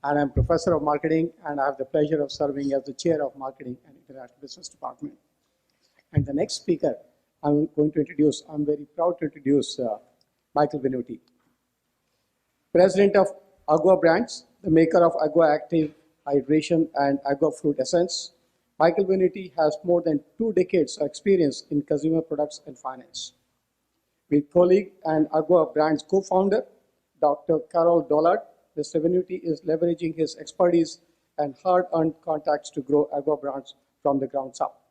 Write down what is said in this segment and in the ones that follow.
and I'm Professor of Marketing, and I have the pleasure of serving as the Chair of Marketing and International Business Department. And the next speaker I'm going to introduce, I'm very proud to introduce Michael Venuti, President of Agua Brands, the maker of Agua Active Hydration and Agua Fruit Essence. Michael Venuti has more than 2 decades of experience in consumer products and finance. With colleague and Agua Brands co-founder, Dr. Carol Dollard, Mr. Venuti is leveraging his expertise and hard-earned contacts to grow Agua Brands from the ground up.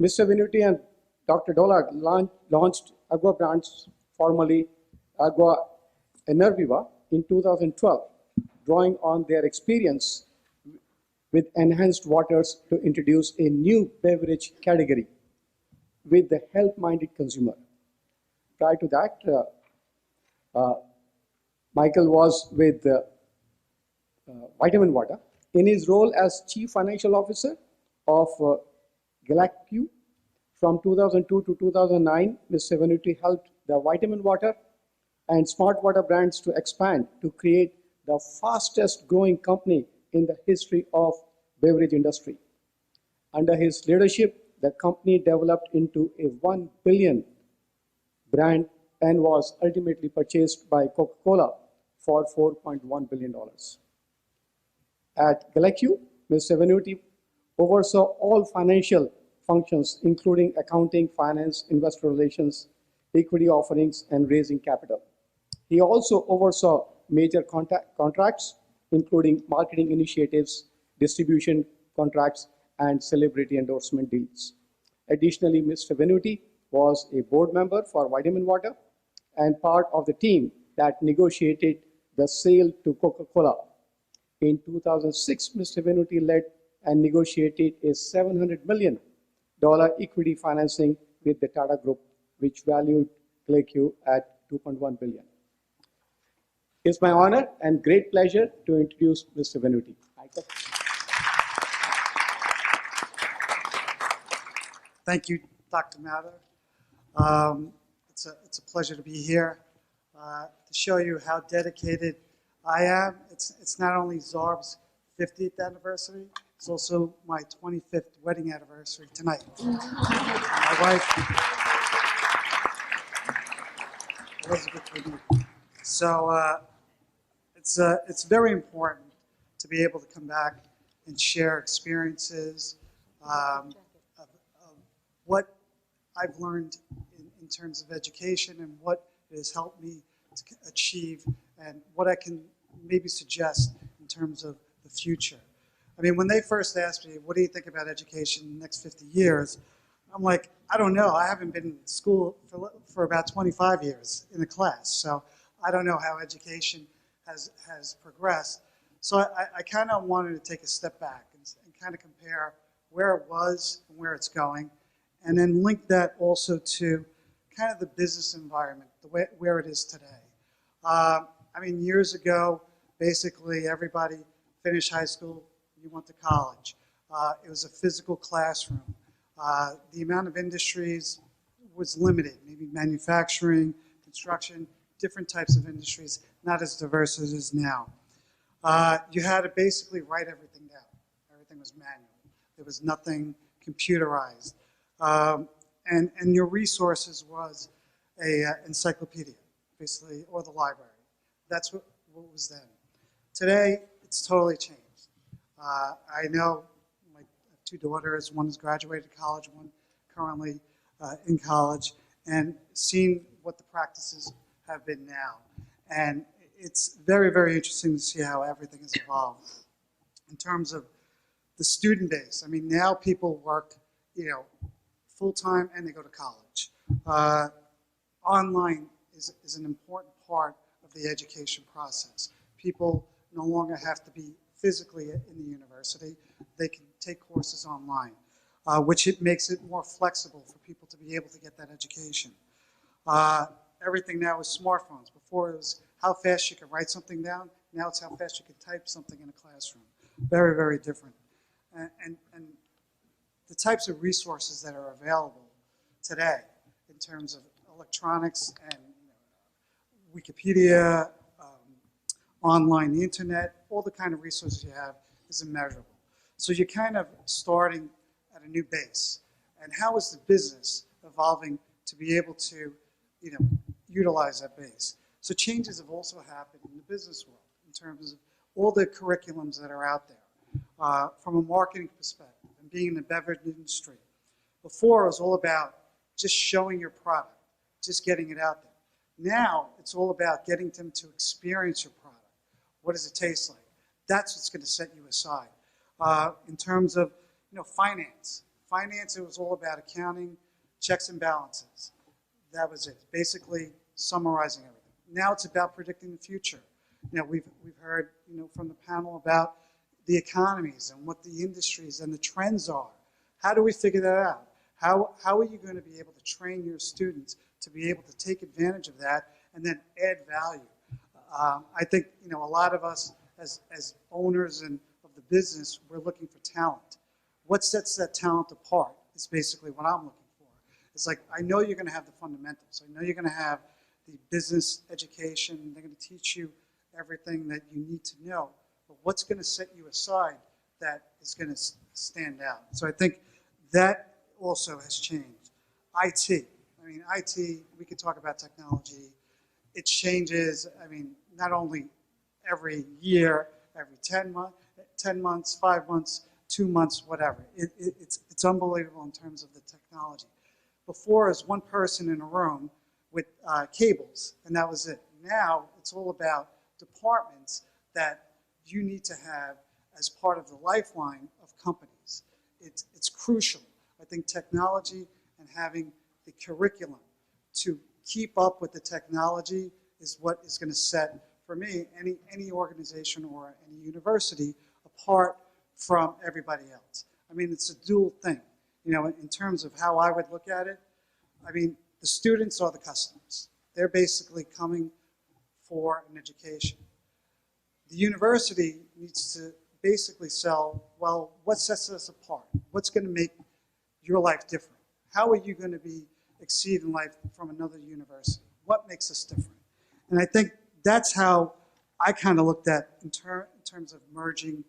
Mr. Venuti and Dr. Dollard launched Agua Brands, formerly Agua Enerviva, in 2012, drawing on their experience with enhanced waters to introduce a new beverage category with the health-minded consumer. Prior to that, Michael was with Vitaminwater. In his role as Chief Financial Officer of Glaceau from 2002 to 2009, Mr. Venuti helped the Vitaminwater and Smartwater brands to expand to create the fastest growing company in the history of beverage industry. Under his leadership, the company developed into a $1 billion brand and was ultimately purchased by Coca-Cola for $4.1 billion. At Glaceau, Mr. Venuti oversaw all financial functions, including accounting, finance, investor relations, equity offerings, and raising capital. He also oversaw major contracts, including marketing initiatives, distribution contracts, and celebrity endorsement deals. Additionally, Mr. Venuti was a board member for Vitaminwater and part of the team that negotiated the sale to Coca-Cola. In 2006, Mr. Venuti led and negotiated a $700 million equity financing with the Tata Group, which valued Glaceau at $2.1 billion. It's my honor and great pleasure to introduce Mr. Venuti. Michael. Thank you, Dr. Mather. It's a pleasure to be here to show you how dedicated I am. It's not only Zarb's 50th anniversary, it's also my 25th wedding anniversary tonight. My wife, Elizabeth. So it's very important to be able to come back and share experiences of what I've learned in terms of education and what it has helped me to achieve and what I can maybe suggest in terms of the future. I mean, when they first asked me, what do you think about education in the next 50 years? I'm like, I don't know. I haven't been in school for about 25 years in a class, so I don't know how education has progressed. So I kind of wanted to take a step back and kind of compare where it was and where it's going, and then link that also to kind of the business environment, where it is today. I mean, years ago, basically everybody finished high school, you went to college. It was a physical classroom. The amount of industries was limited, maybe manufacturing, construction, different types of industries, not as diverse as it is now. You had to basically write everything down. Everything was manual. There was nothing computerized. And your resources was a encyclopedia, basically, or the library. That's what was then. Today, it's totally changed. I know my 2 daughters, one has graduated college, one currently in college, and seen what the practices have been now. And it's very, very interesting to see how everything has evolved. In terms of the student base, I mean, now people work, full-time and they go to college. Online is an important part of the education process. People no longer have to be physically in the university. They can take courses online, which makes it more flexible for people to be able to get that education. Everything now is smartphones. Before it was how fast you could write something down. Now it's how fast you can type something in a classroom. Very, very different. And the types of resources that are available today in terms of electronics and Wikipedia, online, the internet, all the kind of resources you have is immeasurable. So you're kind of starting at a new base. And how is the business evolving to be able to, utilize that base? So changes have also happened in the business world in terms of all the curriculums that are out there from a marketing perspective and being in the beverage industry. Before, it was all about just showing your product, just getting it out there. Now, it's all about getting them to experience your product. What does it taste like? That's what's going to set you aside. In terms of, finance. Finance, it was all about accounting, checks and balances. That was it. Basically, summarizing everything. Now it's about predicting the future. We've heard, from the panel about the economies and what the industries and the trends are. How do we figure that out? How are you going to be able to train your students to be able to take advantage of that and then add value? I think, a lot of us as owners of the business, we're looking for talent. What sets that talent apart is basically what I'm looking for. It's like, I know you're going to have the fundamentals. I know you're going to have the business education. They're going to teach you everything that you need to know. But what's going to set you aside that is going to stand out? So I think that also has changed. IT. IT, we could talk about technology. It changes, not only every year, every 10 months, 5 months, 2 months, whatever. It's unbelievable in terms of the technology. Before, it was one person in a room with cables, and that was it. Now, it's all about departments that you need to have as part of the lifeline of companies. It's crucial. I think technology and having the curriculum to keep up with the technology is what is going to set, for me, any organization or any university apart from everybody else. It's a dual thing. In terms of how I would look at it, the students are the customers. They're basically coming for an education. The university needs to basically sell, well, what sets us apart? What's going to make your life different? How are you going to exceed in life from another university? What makes us different? And I think that's how I kind of looked at in terms of merging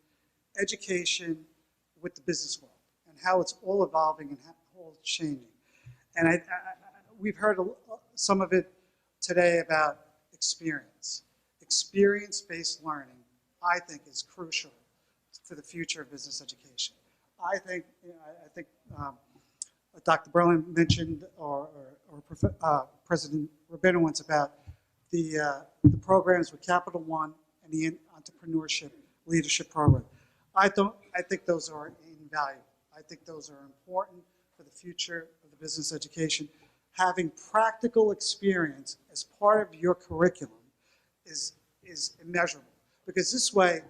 education with the business world and how it's all evolving and how all changing. And we've heard some of it today about experience. Experience-based learning, I think, is crucial for the future of business education. I think Dr. Berlin mentioned, or President Rubino once, about the programs with Capital One and the Entrepreneurship Leadership Program. I think those are invaluable. I think those are important for the future of the business education. Having practical experience as part of your curriculum is immeasurable, because this way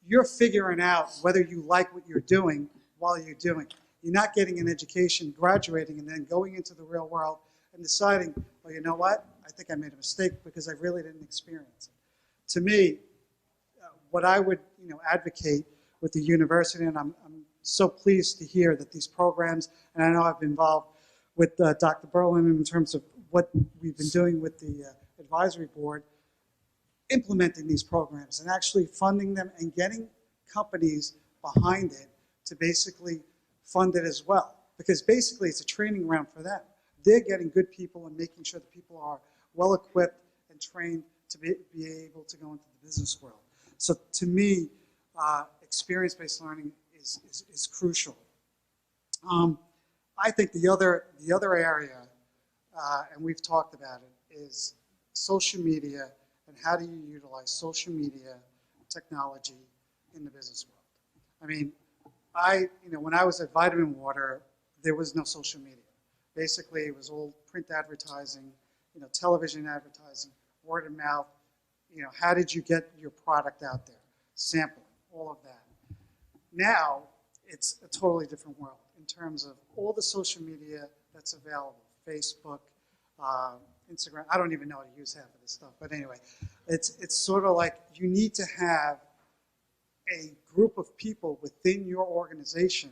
you're figuring out whether you like what you're doing while you're doing it. You're not getting an education, graduating, and then going into the real world and deciding, well, you know what? I think I made a mistake because I really didn't experience it. To me, what I would advocate with the university, and I'm so pleased to hear that these programs, and I know I've been involved with Dr. Berlin in terms of what we've been doing with the advisory board, implementing these programs and actually funding them and getting companies behind it to basically fund it as well. Because basically it's a training ground for them. They're getting good people and making sure that people are well equipped and trained to be able to go into the business world. So to me, experience-based learning is crucial. I think the other area, and we've talked about it, is social media and how do you utilize social media technology in the business world. When I was at Vitaminwater, there was no social media. Basically, it was all print advertising, television advertising, word of mouth. How did you get your product out there? Sampling, all of that. Now, it's a totally different world in terms of all the social media that's available. Facebook, Instagram. I don't even know how to use half of this stuff. But anyway, it's sort of like you need to have a group of people within your organization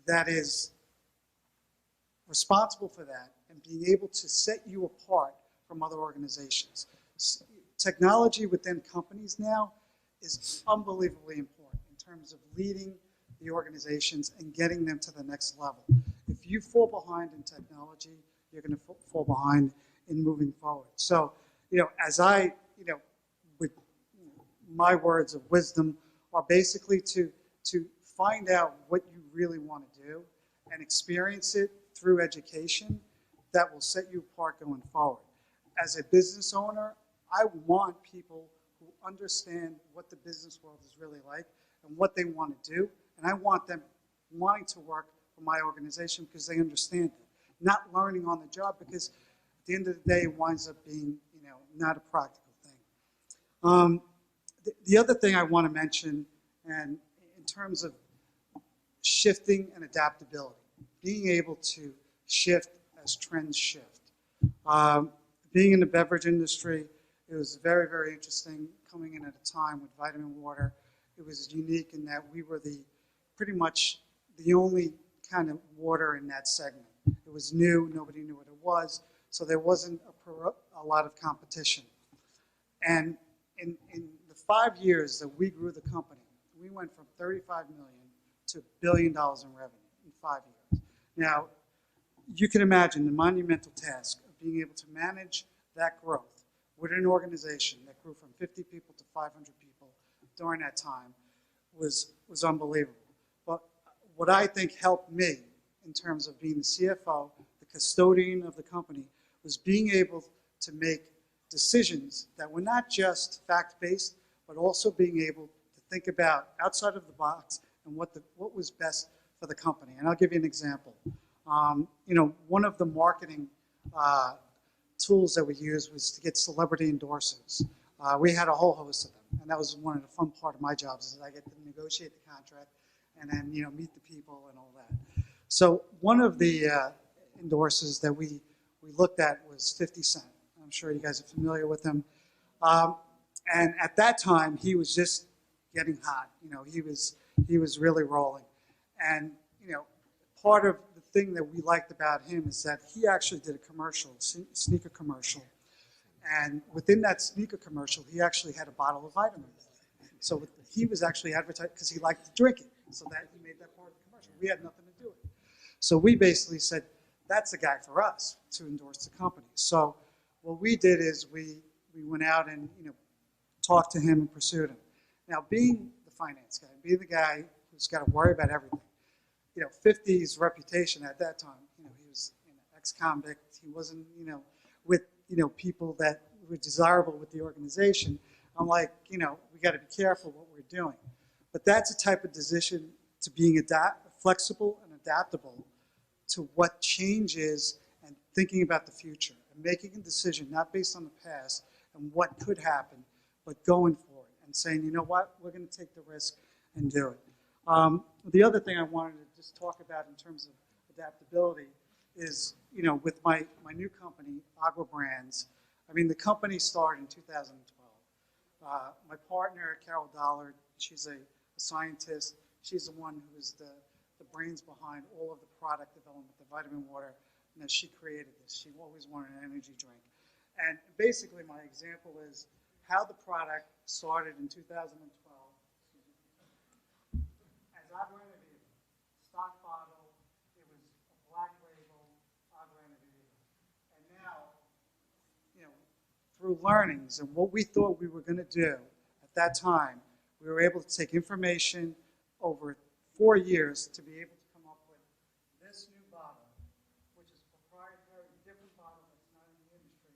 that is responsible for that and being able to set you apart from other organizations. Technology within companies now is unbelievably important in terms of leading the organizations and getting them to the next level. If you fall behind in technology, you're going to fall behind in moving forward. So, as I, with my words of wisdom are basically to find out what you really want to do and experience it through education that will set you apart going forward. As a business owner, I want people who understand what the business world is really like and what they want to do, and I want them wanting to work for my organization because they understand it, not learning on the job, because at the end of the day it winds up being not a practical thing. The other thing I want to mention, and in terms of shifting and adaptability, being able to shift as trends shift. Being in the beverage industry, it was very, very interesting coming in at a time with Vitaminwater. It was unique in that we were pretty much the only kind of water in that segment. It was new, nobody knew what it was, so there wasn't a lot of competition. And in the 5 years that we grew the company, we went from $35 million to $1 billion in revenue in 5 years. Now, you can imagine the monumental task of being able to manage that growth with an organization that grew from 50 people to 500 people during that time was unbelievable. But what I think helped me in terms of being the CFO, the custodian of the company, was being able to make decisions that were not just fact-based, but also being able to think about outside of the box and what was best for the company. And I'll give you an example. One of the marketing tools that we used was to get celebrity endorsers. We had a whole host of them, and that was one of the fun part of my jobs, is I get to negotiate the contract and then meet the people and all that. So one of the endorsers that we looked at was 50 Cent. I'm sure you guys are familiar with him. And at that time, he was just getting hot. He was really rolling. And part of the thing that we liked about him is that he actually did a commercial, sneaker commercial. And within that sneaker commercial, he actually had a bottle of vitamins. So he was actually advertised because he liked to drink it. So that he made that part of the commercial. We had nothing to do with it. So we basically said, that's the guy for us to endorse the company. So what we did is we went out and talked to him and pursued him. Now, being the finance guy, being the guy who's got to worry about everything, 50's reputation at that time, he was an ex-convict. He wasn't, with people that were desirable with the organization. I'm like, we got to be careful what we're doing. But that's a type of decision to being flexible and adaptable to what change is and thinking about the future and making a decision not based on the past and what could happen, but going forward and saying, you know what, we're going to take the risk and do it. The other thing I wanted to just talk about in terms of adaptability is, with my new company, Agua Brands. I mean, the company started in 2012. My partner, Carol Dollard, she's a scientist. She's the one who is the brains behind all of the product development, the Vitaminwater, and she created this. She always wanted an energy drink. And basically, my example is how the product started in 2012. As Agua Active, stock bottle, it was a black label, Agua Active. And now, through learnings and what we thought we were going to do at that time, we were able to take information over 4 years to be able to come up with this new bottle, which is proprietary, different bottle that's not in the industry.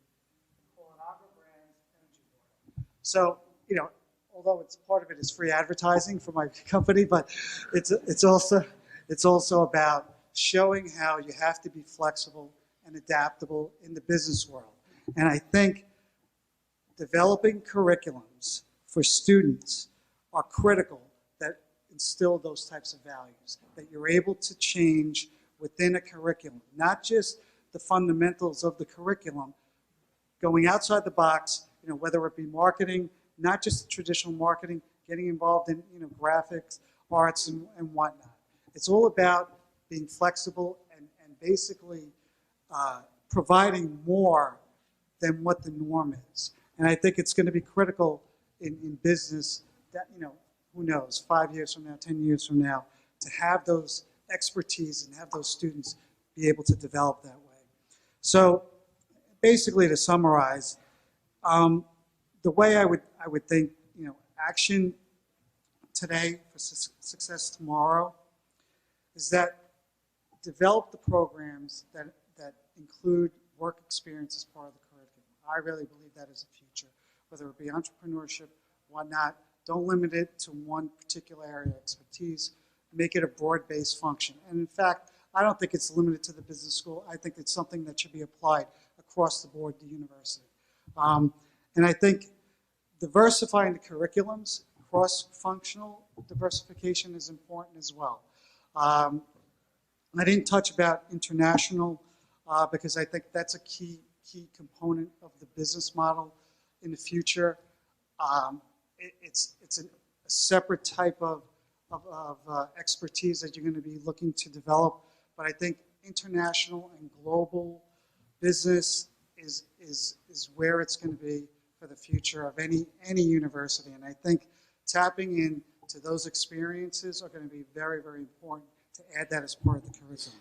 We call it Agua Brands Energy Water. So, although it's part of it is free advertising for my company, but it's also about showing how you have to be flexible and adaptable in the business world. And I think developing curriculums for students are critical that instill those types of values, that you're able to change within a curriculum, not just the fundamentals of the curriculum, going outside the box, whether it be marketing, not just traditional marketing, getting involved in graphics, arts, and whatnot. It's all about being flexible and basically providing more than what the norm is. And I think it's going to be critical in business that, who knows, 5 years from now, 10 years from now, to have those expertise and have those students be able to develop that way. So basically, to summarize, the way I would think, action today for success tomorrow is that develop the programs that include work experience as part of the curriculum. I really believe that is the future, whether it be entrepreneurship, whatnot. Don't limit it to one particular area of expertise. Make it a broad-based function. And in fact, I don't think it's limited to the business school. I think it's something that should be applied across the board to university. And I think diversifying the curriculums, cross-functional diversification is important as well. I didn't touch about international because I think that's a key component of the business model in the future. It's a separate type of expertise that you're going to be looking to develop, but I think international and global business is where it's going to be for the future of any university. And I think tapping into those experiences are going to be very, very important to add that as part of the curriculum.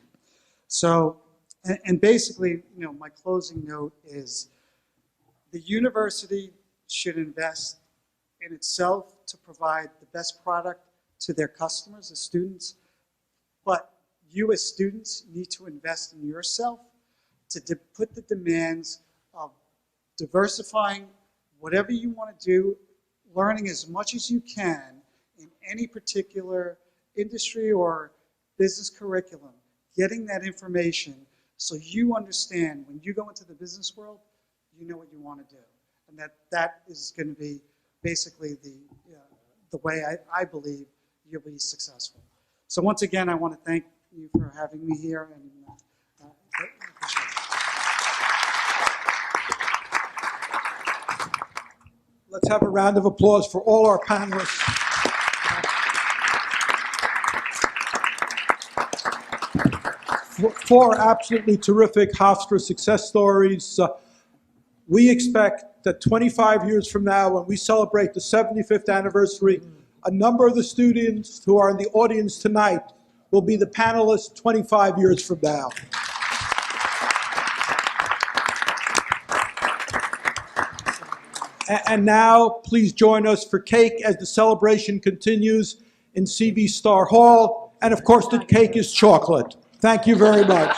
So, and basically, my closing note is the university should invest in itself to provide the best product to their customers, the students, but you as students need to invest in yourself to put the demands of diversifying whatever you want to do, learning as much as you can in any particular industry or business curriculum, getting that information so you understand when you go into the business world, you know what you want to do. And that is going to be basically the way I believe you'll be successful. So once again, I want to thank you for having me here, and appreciate it. Let's have a round of applause for all our panelists. Four absolutely terrific Hofstra success stories. We expect that 25 years from now, when we celebrate the 75th anniversary, a number of the students who are in the audience tonight will be the panelists 25 years from now. And now, please join us for cake as the celebration continues in CV Star Hall. And of course, the cake is chocolate. Thank you very much.